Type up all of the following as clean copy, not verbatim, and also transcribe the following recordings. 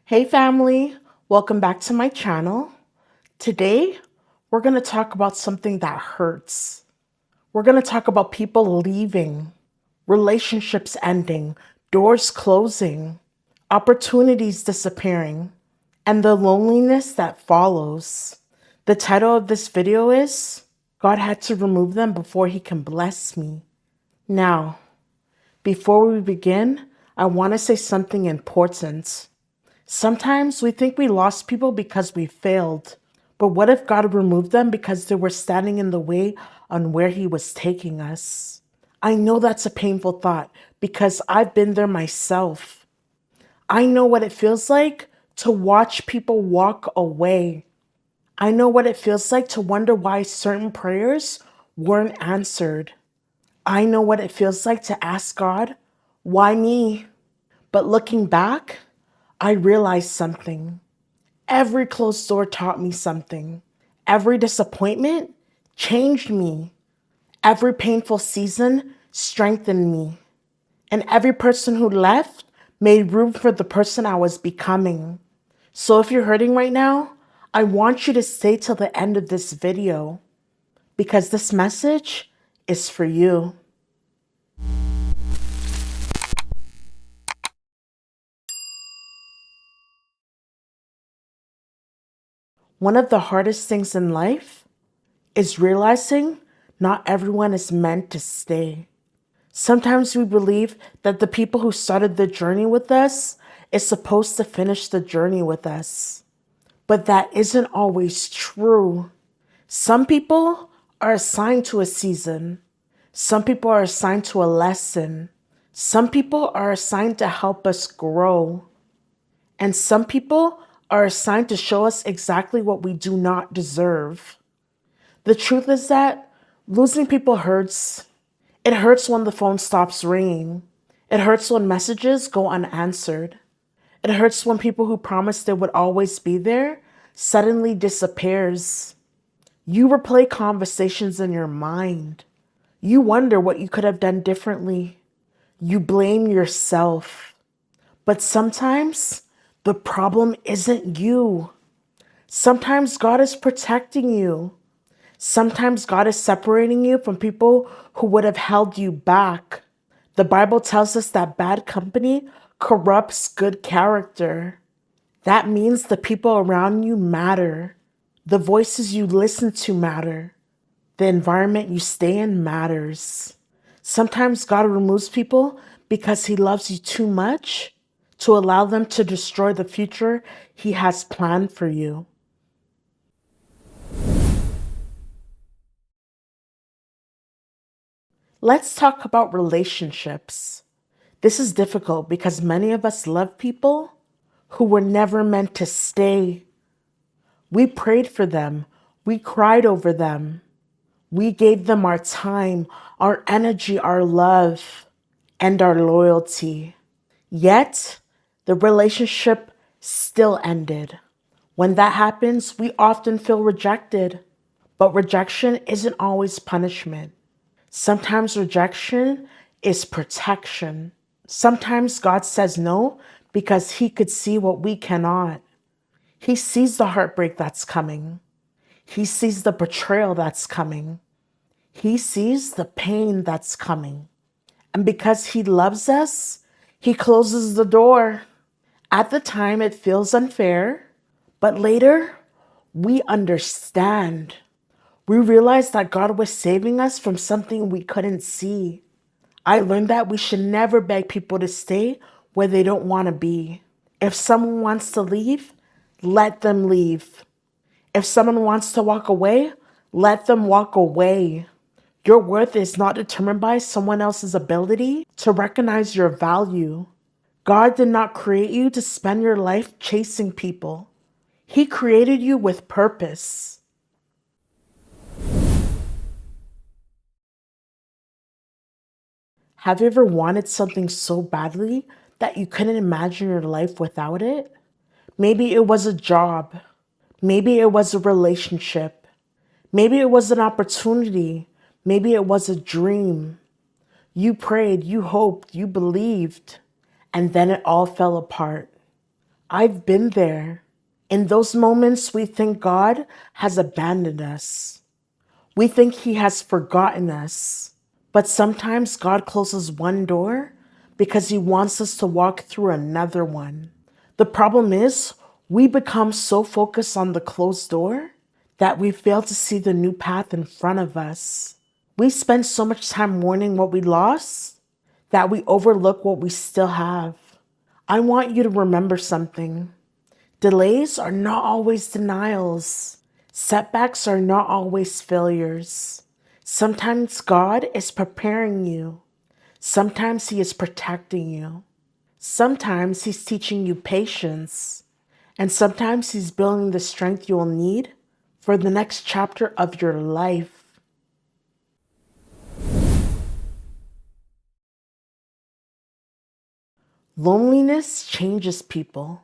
Hey family, welcome back to my channel. Today, we're going to talk about something that hurts. We're going to talk about people leaving, relationships ending, doors closing, opportunities disappearing, and the loneliness that follows. The title of this video is, God had to remove them before he can bless me. Now, before we begin, I want to say something important. Sometimes we think we lost people because we failed, but what if God removed them because they were standing in the way on where he was taking us? I know that's a painful thought because I've been there myself. I know what it feels like to watch people walk away. I know what it feels like to wonder why certain prayers weren't answered. I know what it feels like to ask God, why me? But looking back, I realized something. Every closed door taught me something. Every disappointment changed me. Every painful season strengthened me. And every person who left made room for the person I was becoming. So if you're hurting right now, I want you to stay till the end of this video because this message is for you. One of the hardest things in life is realizing not everyone is meant to stay. Sometimes we believe that the people who started the journey with us is supposed to finish the journey with us. But that isn't always true. Some people are assigned to a season. Some people are assigned to a lesson. Some people are assigned to help us grow. And some people are assigned to show us exactly what we do not deserve. The truth is that losing people hurts. It hurts when the phone stops ringing. It hurts when messages go unanswered. It hurts when people who promised they would always be there suddenly disappears. You replay conversations in your mind. You wonder what you could have done differently. You blame yourself. But sometimes the problem isn't you. Sometimes God is protecting you. Sometimes God is separating you from people who would have held you back. The Bible tells us that bad company corrupts good character. That means the people around you matter. The voices you listen to matter. The environment you stay in matters. Sometimes God removes people because he loves you too much to allow them to destroy the future he has planned for you. Let's talk about relationships. This is difficult because many of us love people who were never meant to stay. We prayed for them. We cried over them. We gave them our time, our energy, our love, and our loyalty. Yet, the relationship still ended. When that happens, we often feel rejected. But rejection isn't always punishment. Sometimes rejection is protection. Sometimes God says no because he could see what we cannot. He sees the heartbreak that's coming. He sees the betrayal that's coming. He sees the pain that's coming. And because he loves us, he closes the door. At the time, it feels unfair, but later, we understand. We realize that God was saving us from something we couldn't see. I learned that we should never beg people to stay where they don't want to be. If someone wants to leave, let them leave. If someone wants to walk away, let them walk away. Your worth is not determined by someone else's ability to recognize your value. God did not create you to spend your life chasing people. He created you with purpose. Have you ever wanted something so badly that you couldn't imagine your life without it? Maybe it was a job. Maybe it was a relationship. Maybe it was an opportunity. Maybe it was a dream. You prayed, you hoped, you believed, and then it all fell apart. I've been there. In those moments, we think God has abandoned us. We think He has forgotten us. But sometimes God closes one door because He wants us to walk through another one. The problem is, we become so focused on the closed door that we fail to see the new path in front of us. We spend so much time mourning what we lost that we overlook what we still have. I want you to remember something. Delays are not always denials. Setbacks are not always failures. Sometimes God is preparing you. Sometimes He is protecting you. Sometimes He's teaching you patience. And sometimes He's building the strength you will need for the next chapter of your life. Loneliness changes people.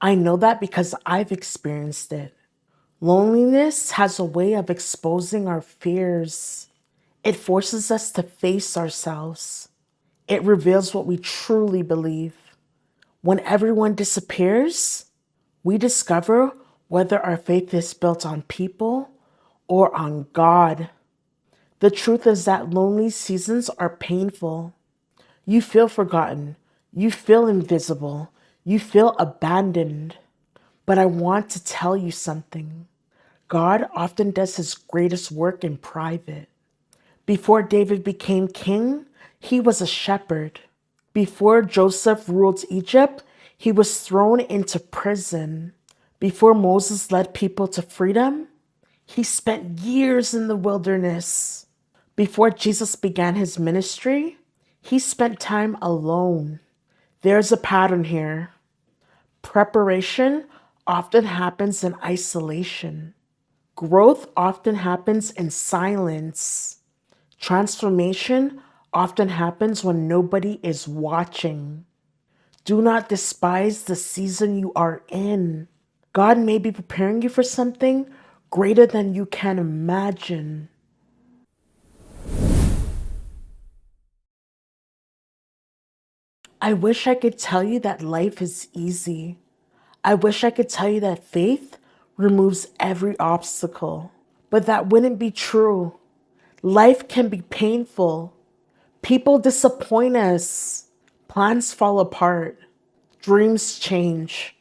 I know that because I've experienced it. Loneliness has a way of exposing our fears. It forces us to face ourselves. It reveals what we truly believe. When everyone disappears, we discover whether our faith is built on people or on God. The truth is that lonely seasons are painful. You feel forgotten. You feel invisible. You feel abandoned. But I want to tell you something. God often does His greatest work in private. Before David became king, he was a shepherd. Before Joseph ruled Egypt, he was thrown into prison. Before Moses led people to freedom, he spent years in the wilderness. Before Jesus began his ministry, he spent time alone. There's a pattern here. Preparation often happens in isolation. Growth often happens in silence. Transformation often happens when nobody is watching. Do not despise the season you are in. God may be preparing you for something greater than you can imagine. I wish I could tell you that life is easy. I wish I could tell you that faith removes every obstacle. But that wouldn't be true. Life can be painful. People disappoint us. Plans fall apart. Dreams change.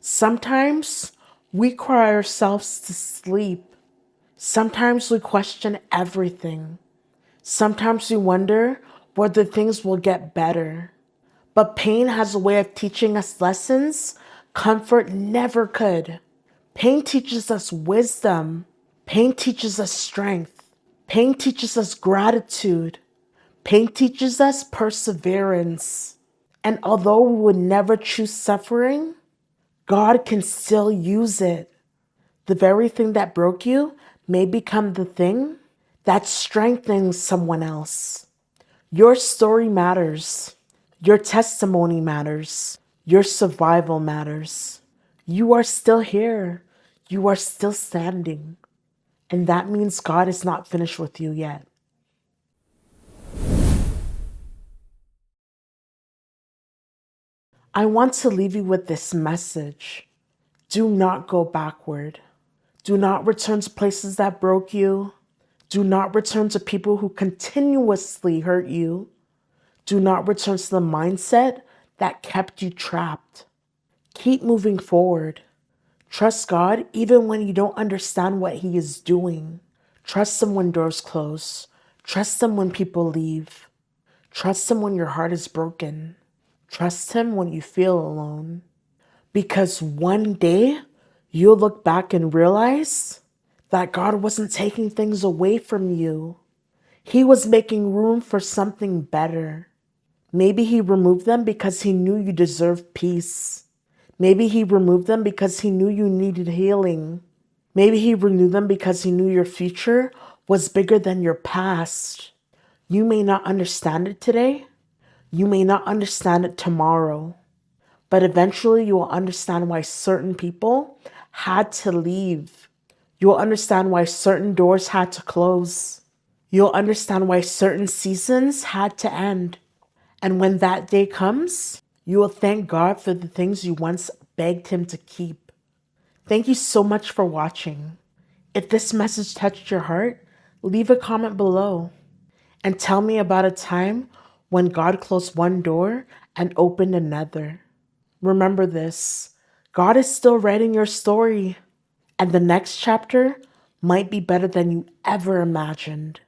Sometimes we cry ourselves to sleep. Sometimes we question everything. Sometimes we wonder whether things will get better. But pain has a way of teaching us lessons comfort never could. Pain teaches us wisdom. Pain teaches us strength. Pain teaches us gratitude. Pain teaches us perseverance. And although we would never choose suffering, God can still use it. The very thing that broke you may become the thing that strengthens someone else. Your story matters. Your testimony matters. Your survival matters. You are still here. You are still standing. And that means God is not finished with you yet. I want to leave you with this message. Do not go backward. Do not return to places that broke you. Do not return to people who continuously hurt you. Do not return to the mindset that kept you trapped. Keep moving forward. Trust God even when you don't understand what He is doing. Trust Him when doors close. Trust Him when people leave. Trust Him when your heart is broken. Trust Him when you feel alone. Because one day you'll look back and realize that God wasn't taking things away from you. He was making room for something better. Maybe He removed them because He knew you deserved peace. Maybe He removed them because He knew you needed healing. Maybe He removed them because He knew your future was bigger than your past. You may not understand it today. You may not understand it tomorrow. But eventually you will understand why certain people had to leave. You will understand why certain doors had to close. You'll understand why certain seasons had to end. And when that day comes, you will thank God for the things you once begged him to keep. Thank you so much for watching. If this message touched your heart, leave a comment below and tell me about a time when God closed one door and opened another. Remember this, God is still writing your story, and the next chapter might be better than you ever imagined.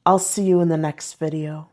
I'll see you in the next video.